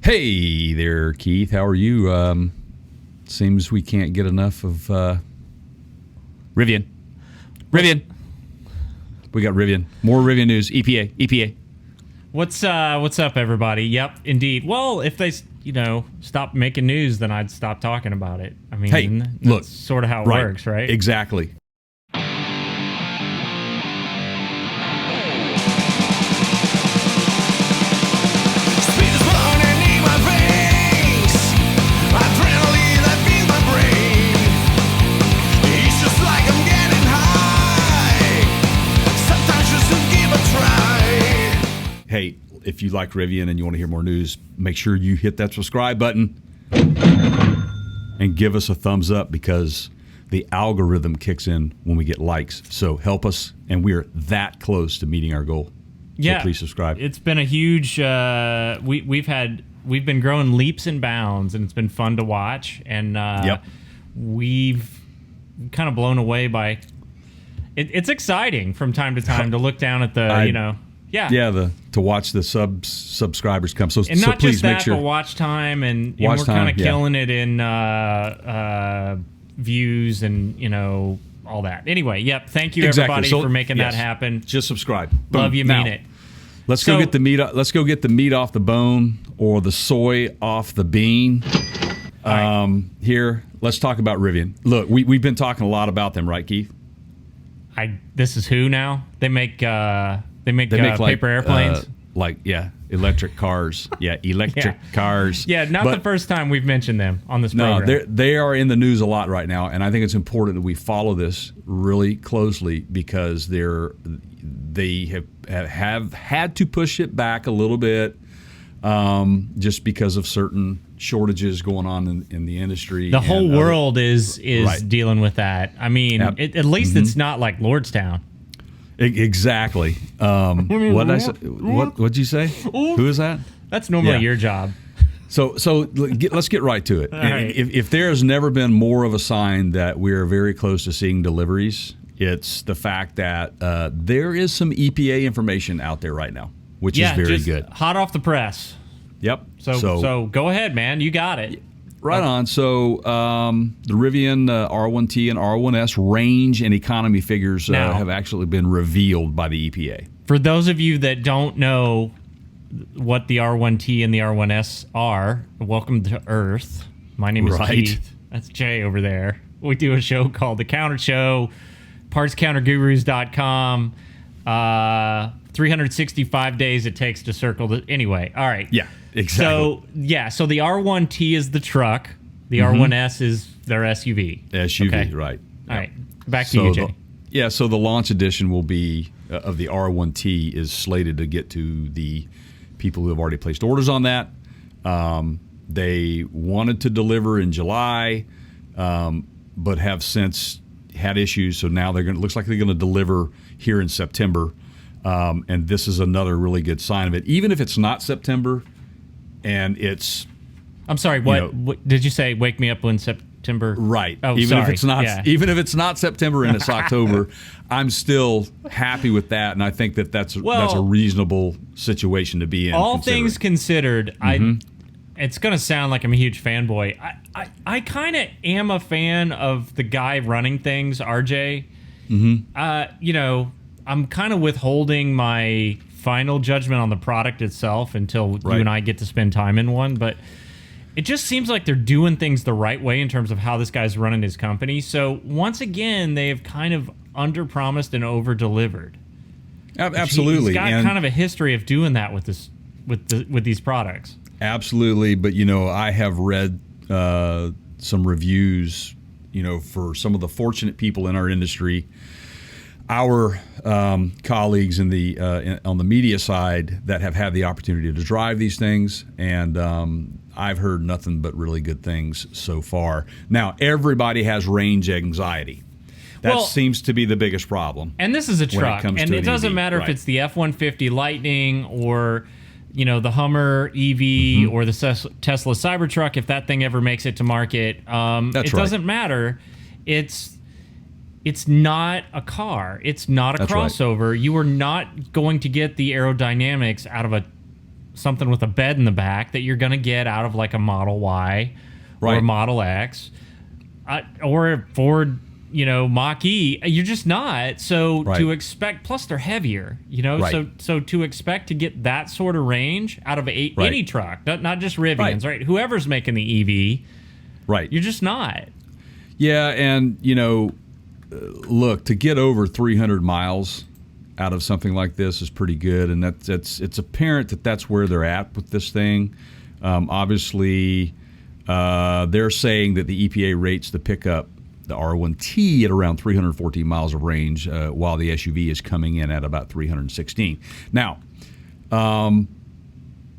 Hey there, Keith. How are you? Seems we can't get enough of Rivian. Rivian. We got Rivian. More Rivian news. EPA. What's up, everybody? Yep, indeed. Well, if they, stop making news, then I'd stop talking about it. I mean, hey, look, that's sort of how it works, right? Exactly. Hey, if you like Rivian and you want to hear more news, make sure you hit that subscribe button and give us a thumbs up because the algorithm kicks in when we get likes. So help us, and we're that close to meeting our goal. So please subscribe. It's been a huge. We've been growing leaps and bounds, and it's been fun to watch. And we've kind of blown away by. It's exciting from time to time to look down at the to watch the subscribers come. So and not please just that, make sure. but watch time, and we're kind of killing it in views and all that. Anyway, thank you everybody for making that happen. Just subscribe. Love you, mean it. Let's go get the meat. Let's go get the meat off the bone or the soy off the bean. Here, let's talk about Rivian. Look, we've been talking a lot about them, right, Keith? This is who now? They make paper airplanes. Electric cars. Yeah, electric cars. Yeah, not the first time we've mentioned them on this program. No, they are in the news a lot right now, and I think it's important that we follow this really closely because they have had to push it back a little bit just because of certain shortages going on in the industry. The whole world is dealing with that. I mean, at least it's not like Lordstown. Exactly. What did I say? What'd you say? Who is that? That's normally your job. So let's get right to it. Right. If there has never been more of a sign that we are very close to seeing deliveries, it's the fact that there is some EPA information out there right now, which is very good. Hot off the press. Yep. So go ahead, man. You got it. Right on. So the Rivian R1T and R1S range and economy figures have actually been revealed by the EPA. For those of you that don't know what the R1T and the R1S are, welcome to Earth. My name is Keith. That's Jay over there. We do a show called The Counter Show, partscountergurus.com. 365 days it takes to circle the... Anyway, all right. Yeah, exactly. So the R1T is the truck. The R1S is their SUV. SUV, right. All right. Back to you, Jay. So the launch edition will be of the R1T is slated to get to the people who have already placed orders on that. They wanted to deliver in July, but have since had issues. So now looks like they're going to deliver here in September. And this is another really good sign of it. Even if it's not September and it's... I'm sorry, what did you say? Wake me up when September... Right. Oh, even sorry. If it's not, even if it's not September and it's October, I'm still happy with that. And I think that's a reasonable situation to be in. All things considered, it's going to sound like I'm a huge fanboy. I kind of am a fan of the guy running things, RJ. I'm kind of withholding my final judgment on the product itself until you and I get to spend time in one. But it just seems like they're doing things the right way in terms of how this guy's running his company. So once again, they have kind of under-promised and over-delivered. Absolutely. He's got kind of a history of doing that with these products. Absolutely. But, I have read some reviews, for some of the fortunate people in our industry, our colleagues on the media side that have had the opportunity to drive these things, and I've heard nothing but really good things so far. Now, everybody has range anxiety. That seems to be the biggest problem. And this is a truck, and it doesn't matter if it's the F-150 Lightning or the Hummer EV or the Tesla Cybertruck. If that thing ever makes it to market, it doesn't matter. It's not a car. It's not a crossover. Right. You are not going to get the aerodynamics out of a something with a bed in the back that you're going to get out of like a Model Y or a Model X or a Ford, Mach-E. You're just not. So to expect, plus they're heavier, so to expect to get that sort of range out of any truck, not just Rivians, right? Whoever's making the EV, you're just not. Yeah, and look, to get over 300 miles out of something like this is pretty good, and it's apparent that that's where they're at with this thing. Obviously, they're saying that the EPA rates the pickup, the R1T, at around 314 miles of range, while the SUV is coming in at about 316. Now,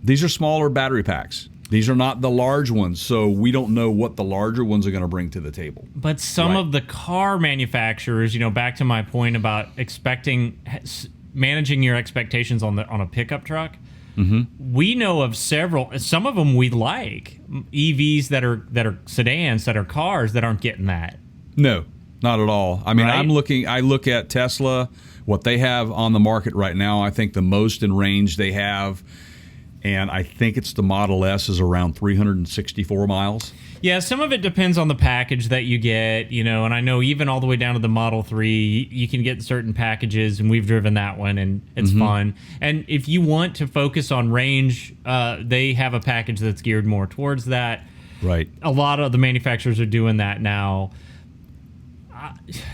these are smaller battery packs. These are not the large ones, so we don't know what the larger ones are going to bring to the table. But some of the car manufacturers, back to my point about managing your expectations on a pickup truck, we know of several. Some of them we like EVs that are sedans, that are cars that aren't getting that. No, not at all. I mean, I look at Tesla, what they have on the market right now. I think the most in range they have, and I think it's the Model S, is around 364 miles. Yeah, some of it depends on the package that you get, and I know even all the way down to the Model 3, you can get certain packages, and we've driven that one, and it's fun. And if you want to focus on range, they have a package that's geared more towards that. Right. A lot of the manufacturers are doing that now.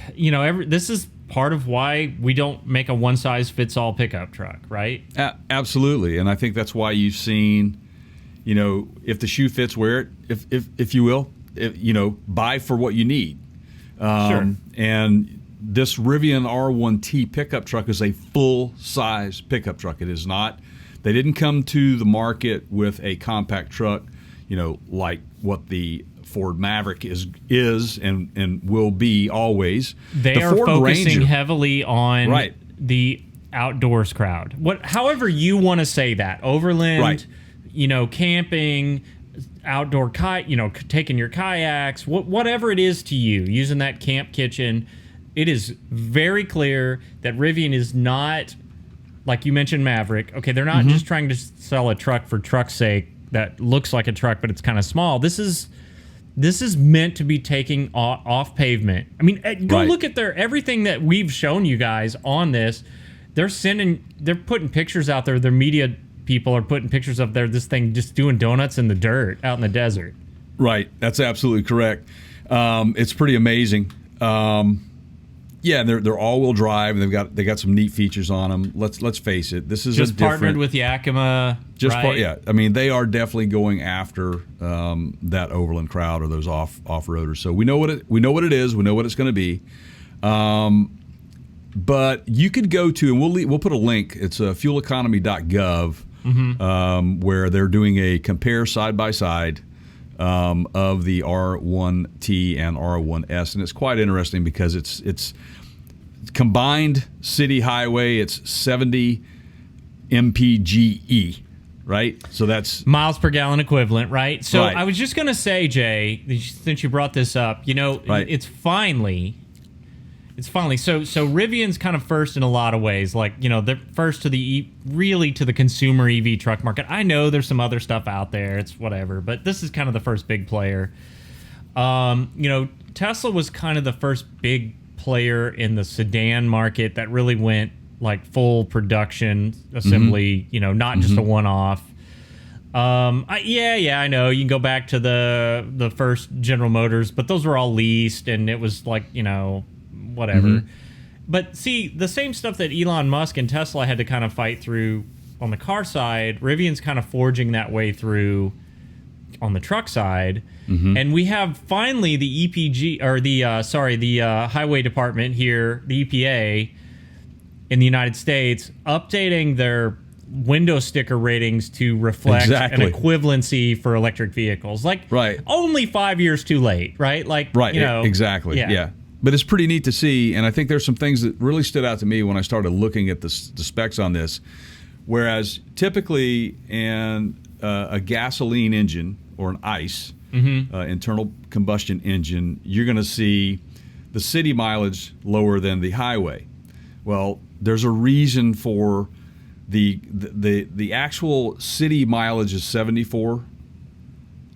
This is part of why we don't make a one-size-fits-all pickup truck, right? Absolutely, and I think that's why you've seen, if the shoe fits, wear it, if you will, buy for what you need. Sure. And this Rivian R1T pickup truck is a full-size pickup truck. It is not. They didn't come to the market with a compact truck, like what the Ford Maverick is and will be always. They are Ford focusing Ranger, heavily on the outdoors crowd. However you want to say that. Overland, camping, outdoor taking your kayaks, whatever it is to you, using that camp kitchen. It is very clear that Rivian is not, like you mentioned, Maverick. Okay, they're not just trying to sell a truck for truck's sake that looks like a truck, but it's kind of small. This is meant to be taking off pavement. I mean, go look at everything that we've shown you guys on this. They're putting pictures out there. Their media people are putting pictures of this thing just doing donuts in the dirt out in the desert. Right. That's absolutely correct. It's pretty amazing. Yeah, they're all-wheel drive, and they got some neat features on them. Let's face it, this is just partnered with Yakima. I mean, they are definitely going after that overland crowd or those off-roaders. So we know what it is. We know what it's going to be. But you could go to, and we'll put a link. It's fueleconomy.gov, where they're doing a compare side by side of the R1T and R1S, and it's quite interesting because it's combined city highway. It's 70 MPGe, right? So that's miles per gallon equivalent, right? So I was just gonna say, Jay, since you brought this up, it's finally. So Rivian's kind of first in a lot of ways. Like, they're first to the consumer EV truck market. I know there's some other stuff out there. It's whatever, but this is kind of the first big player. Tesla was kind of the first big player in the sedan market that really went like full production assembly. Not just a one-off. I know you can go back to the first General Motors, but those were all leased, and it was like whatever. But see, the same stuff that Elon Musk and Tesla had to kind of fight through on the car side, Rivian's kind of forging that way through on the truck side. And we have finally the EPG, or the Highway Department here, the EPA in the United States, updating their window sticker ratings to reflect an equivalency for electric vehicles. Like, only 5 years too late, right? Like, exactly. Yeah. But it's pretty neat to see, and I think there's some things that really stood out to me when I started looking at the specs on this. Whereas typically in a gasoline engine or an ICE, internal combustion engine, you're going to see the city mileage lower than the highway. Well, there's a reason for The actual city mileage is 74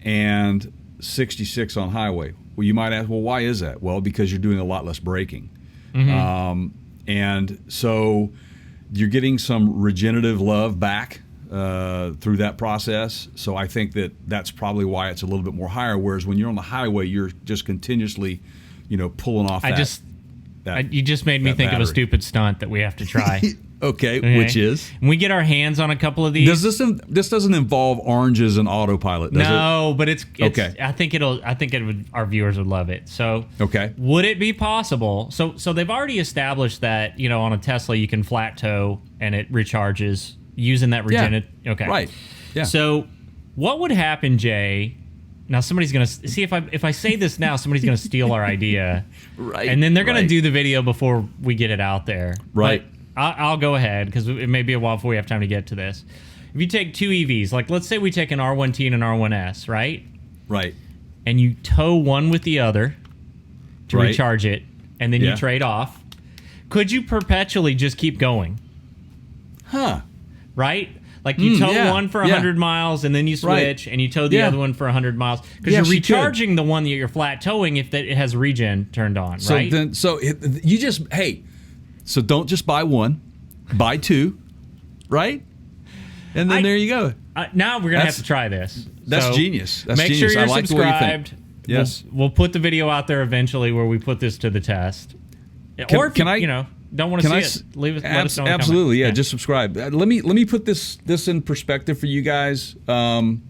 and 66 on highway. Well, you might ask, well, why is that? Well, because you're doing a lot less braking. And so you're getting some regenerative love back through that process. So I think that's probably why it's a little bit more higher. Whereas when you're on the highway, you're just continuously, pulling off you just made me think of a stupid stunt that we have to try. Okay, which is? When we get our hands on a couple of these. This doesn't involve oranges and autopilot, does it? No, but it's okay. I think our viewers would love it. So okay. Would it be possible? So they've already established that, on a Tesla you can flat tow and it recharges using that regenerative. Yeah. Okay. Right. Yeah. So what would happen, Jay? Now somebody's gonna see if I say this now, somebody's gonna steal our idea, right? And then they're gonna do the video before we get it out there, right? But I'll go ahead because it may be a while before we have time to get to this. If you take two EVs, like let's say we take an R1T and an R1S, right? Right. And you tow one with the other to recharge it, and then you trade off. Could you perpetually just keep going? Huh. Right? Like you tow one for 100 miles and then you switch and you tow the other one for 100 miles because you're recharging the one that you're flat towing if it has regen turned on, right? So don't just buy one, buy two, right? And then there you go. Now we're gonna have to try this. That's genius. That's make genius. sure you're I like subscribed. The way you think. Yes, we'll put the video out there eventually where we put this to the test. Or if you don't want to see it, let us know. Absolutely, yeah. Just subscribe. Let me put this in perspective for you guys. And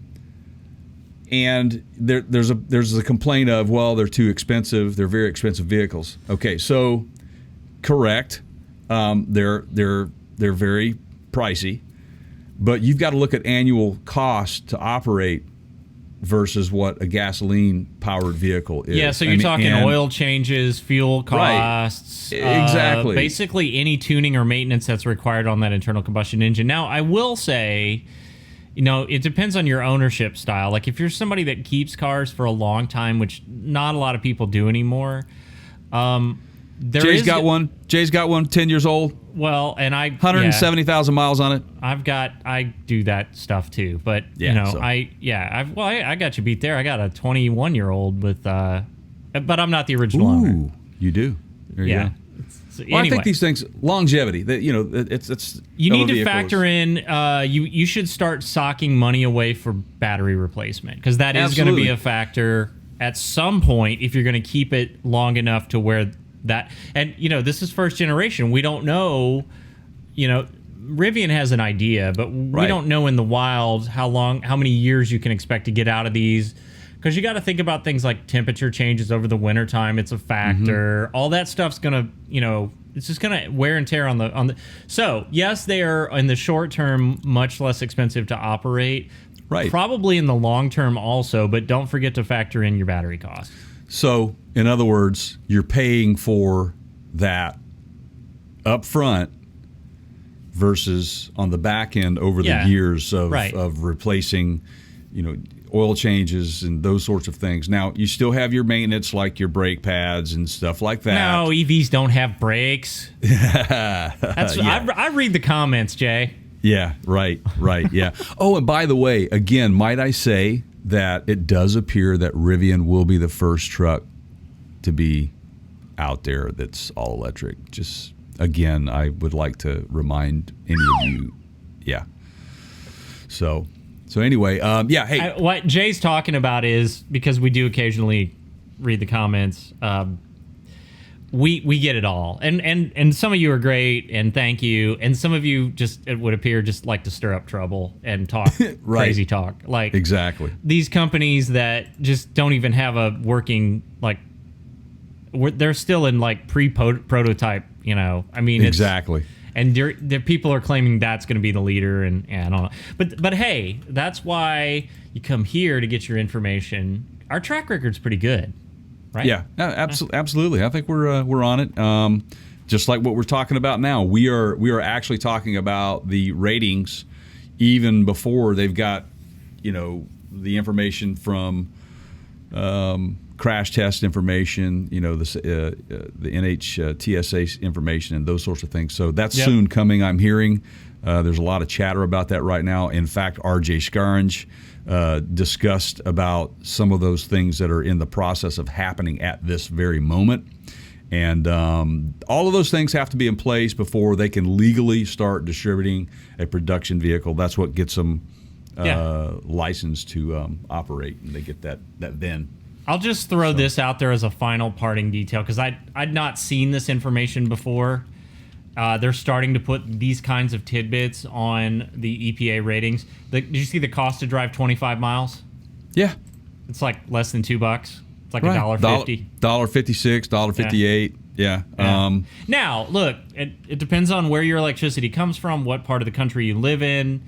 there's a complaint of, well, they're too expensive. They're very expensive vehicles. Okay, so correct. They're very pricey, but you've got to look at annual cost to operate versus what a gasoline-powered vehicle is. Yeah, so you're talking oil changes, fuel costs, exactly. Basically any tuning or maintenance that's required on that internal combustion engine. Now, I will say, it depends on your ownership style. Like if you're somebody that keeps cars for a long time, which not a lot of people do anymore. Jay's got one, 10 years old. Well, and 170,000 miles on it. I do that stuff too, but I got you beat there. I got a 21-year-old with, but I'm not the original owner. Ooh, you do. There you go. So well, I think these things, longevity. That it's. You need to factor in. You should start socking money away for battery replacement because that is going to be a factor at some point if you're going to keep it long enough to where. That and this is first generation. We don't know. Rivian has an idea, but we don't know in the wild how many years you can expect to get out of these. Because you got to think about things like temperature changes over the wintertime. It's a factor. All that stuff's gonna, it's just gonna wear and tear on the. So yes, they are in the short term much less expensive to operate. Right. Probably in the long term also, but don't forget to factor in your battery costs. So, in other words, you're paying for that up front versus on the back end over the years of replacing, oil changes and those sorts of things. Now, you still have your maintenance like your brake pads and stuff like that. No, EVs don't have brakes. I read the comments, Jay. Yeah, right, yeah. Oh, and by the way, again, might I say that it does appear that Rivian will be the first truck to be out there that's all electric. Just again, I would like to remind any of you, So anyway, hey, what Jay's talking about is because we do occasionally read the comments. We get it all, and some of you are great, and thank you, and some of you just it would appear just like to stir up trouble and talk crazy talk, like exactly these companies that just don't even have a working they're still in pre-prototype. I mean exactly, and the people are claiming that's going to be the leader, and I don't know, but hey, that's why you come here to get your information. Our track record's pretty good. Right? Yeah, absolutely. I think we're on it. Just like what we're talking about now, we are actually talking about the ratings even before they've got the information from crash test information, you know, the NHTSA information and those sorts of things. So that's soon coming, I'm hearing. There's a lot of chatter about that right now. In fact, RJ Scaringe discussed about some of those things that are in the process of happening at this very moment. And all of those things have to be in place before they can legally start distributing a production vehicle. That's what gets them licensed to operate, and they get that VIN. I'll just throw this out there as a final parting detail, because I'd not seen this information before. They're starting to put these kinds of tidbits on the EPA ratings. Did you see the cost to drive 25 miles? Yeah. It's like less than $2. It's like $1.50. $1.56, $1.58. Yeah. Now, look, it depends on where your electricity comes from, what part of the country you live in.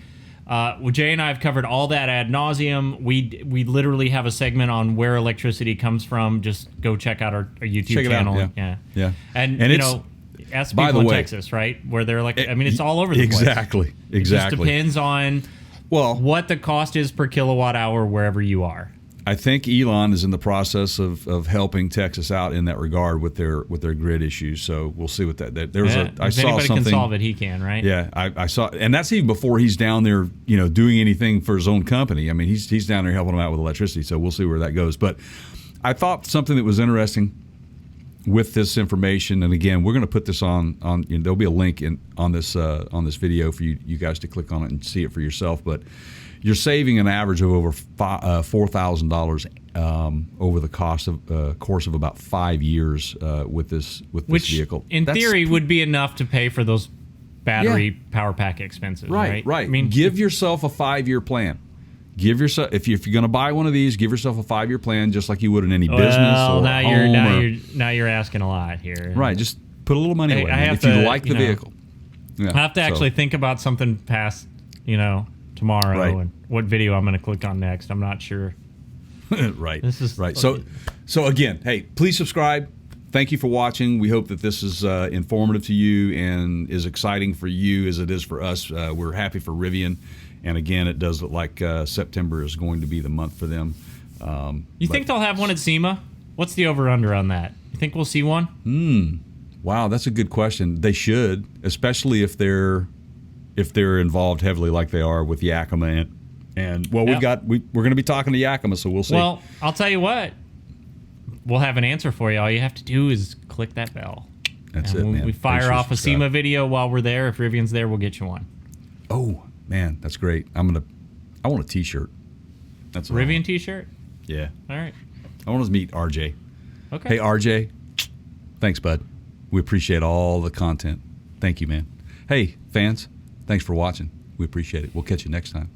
Well, Jay and I have covered all that ad nauseum. We literally have a segment on where electricity comes from. Just go check out our YouTube channel. Yeah. And you know, ask people in Texas, right? Where they're like, I mean, it's all over the place. Exactly. It just depends on what the cost is per kilowatt hour wherever you are. I think Elon is in the process of helping Texas out in that regard with their grid issues. So we'll see what that. I saw something. If anybody can solve it, he can, right? Yeah, I saw, and that's even before he's down there, you know, doing anything for his own company. I mean, he's down there helping them out with electricity. So we'll see where that goes. But I thought something that was interesting with this information, and again, we're going to put this on. You know, there'll be a link on this video for you guys to click on it and see it for yourself. But you're saving an average of over $4,000 over the course of about 5 years with this vehicle. In theory, would be enough to pay for those battery power pack expenses. Right. I mean, give yourself a 5-year plan. Give yourself, if you're going to buy one of these, give yourself a 5-year plan, just like you would in any business or home. Now you're asking a lot here. Right. Just put a little money away if you like the vehicle. I have to actually think about something past, tomorrow and what video I'm going to click on next. I'm not sure. Right. This is right. So again, hey, please subscribe. Thank you for watching. We hope that this is informative to you and is exciting for you as it is for us. We're happy for Rivian. And again, it does look like September is going to be the month for them. You think they'll have one at SEMA? What's the over-under on that? You think we'll see one? Wow, that's a good question. They should, especially if they're involved heavily like they are with Yakima and we're going to be talking to Yakima, so we'll see. Well, I'll tell you what. We'll have an answer for you. All you have to do is click that bell. That's it, man. When we fire off a SEMA video while we're there, if Rivian's there, we'll get you one. Oh, man, that's great. I want a T-shirt. That's a Rivian T-shirt? Yeah. All right. I want to meet RJ. Okay. Hey, RJ. Thanks, bud. We appreciate all the content. Thank you, man. Hey, fans. Thanks for watching. We appreciate it. We'll catch you next time.